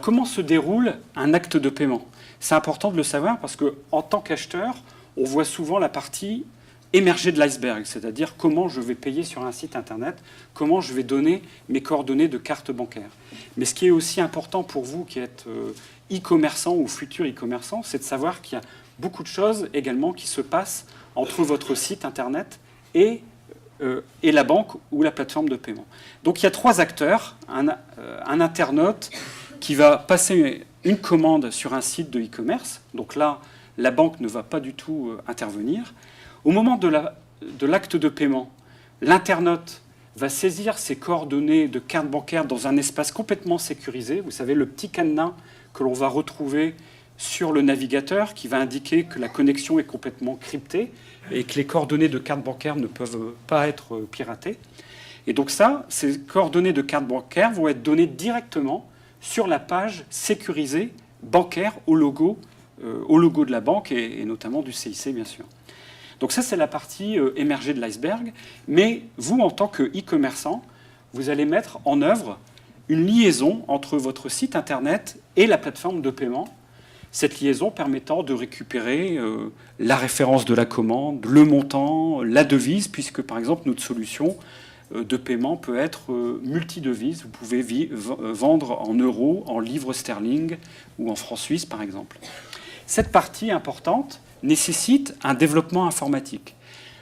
comment se déroule un acte de paiement? C'est important de le savoir parce qu'en tant qu'acheteur, on voit souvent la partie émergée de l'iceberg, c'est-à-dire comment je vais payer sur un site internet, comment je vais donner mes coordonnées de carte bancaire. Mais ce qui est aussi important pour vous qui êtes e-commerçant ou futur e-commerçant, c'est de savoir qu'il y a beaucoup de choses également qui se passent entre votre site internet et la banque ou la plateforme de paiement. Donc il y a trois acteurs, un internaute qui va passer une commande sur un site de e-commerce, donc là la banque ne va pas du tout intervenir. Au moment de l'acte de paiement, l'internaute va saisir ses coordonnées de carte bancaire dans un espace complètement sécurisé. Vous savez, le petit cadenas que l'on va retrouver sur le navigateur qui va indiquer que la connexion est complètement cryptée et que les coordonnées de carte bancaire ne peuvent pas être piratées. Et donc ça, ces coordonnées de carte bancaire vont être données directement sur la page sécurisée bancaire au logo de la banque et notamment du CIC, bien sûr. Donc ça, c'est la partie émergée de l'iceberg. Mais vous, en tant que e-commerçant, vous allez mettre en œuvre une liaison entre votre site Internet et la plateforme de paiement. Cette liaison permettant de récupérer la référence de la commande, le montant, la devise, puisque, par exemple, notre solution de paiement peut être multi-devise. Vous pouvez vendre en euros, en livres sterling ou en francs suisses, par exemple. Cette partie importante nécessite un développement informatique.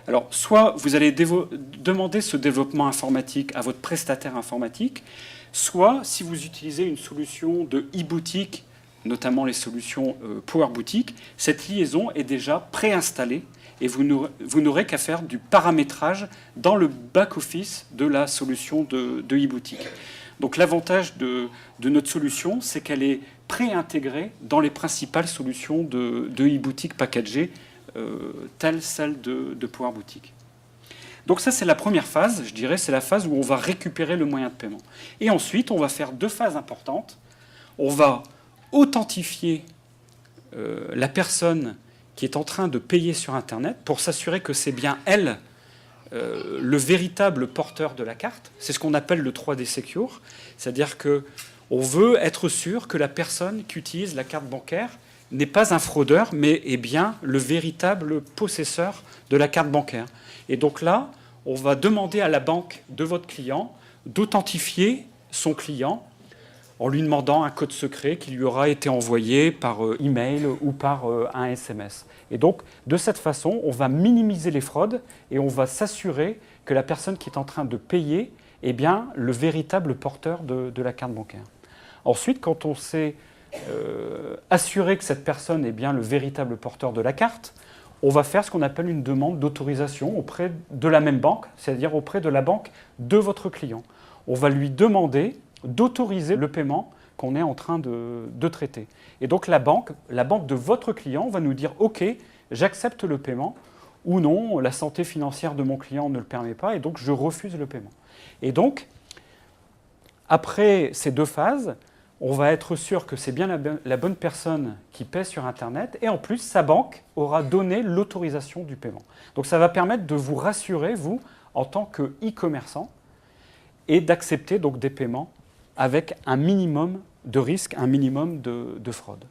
Alors, soit vous allez demander ce développement informatique à votre prestataire informatique, soit, si vous utilisez une solution de e-boutique, notamment les solutions Power Boutique, cette liaison est déjà préinstallée et vous n'aurez qu'à faire du paramétrage dans le back-office de la solution de e-boutique. Donc l'avantage de notre solution, c'est qu'elle est pré-intégrée dans les principales solutions de e-boutique packagées, telles celles de Power Boutique. Donc ça, c'est la première phase, je dirais, c'est la phase où on va récupérer le moyen de paiement. Et ensuite, on va faire deux phases importantes. On va authentifier la personne qui est en train de payer sur Internet pour s'assurer que c'est bien elle le véritable porteur de la carte. C'est ce qu'on appelle le 3D Secure, c'est-à-dire qu'on veut être sûr que la personne qui utilise la carte bancaire n'est pas un fraudeur, mais est bien le véritable possesseur de la carte bancaire. Et donc là, on va demander à la banque de votre client d'authentifier son client en lui demandant un code secret qui lui aura été envoyé par email ou par un SMS. Et donc, de cette façon, on va minimiser les fraudes et on va s'assurer que la personne qui est en train de payer est bien le véritable porteur de la carte bancaire. Ensuite, quand on s'est assuré que cette personne est bien le véritable porteur de la carte, on va faire ce qu'on appelle une demande d'autorisation auprès de la même banque, c'est-à-dire auprès de la banque de votre client. On va lui demander d'autoriser le paiement qu'on est en train de traiter. Et donc la banque de votre client va nous dire « Ok, j'accepte le paiement » ou non, la santé financière de mon client ne le permet pas et donc je refuse le paiement. Et donc, après ces deux phases, on va être sûr que c'est bien la bonne personne qui paie sur Internet et en plus, sa banque aura donné l'autorisation du paiement. Donc ça va permettre de vous rassurer, vous, en tant que e-commerçant, et d'accepter donc des paiements avec un minimum de risque, un minimum de fraude.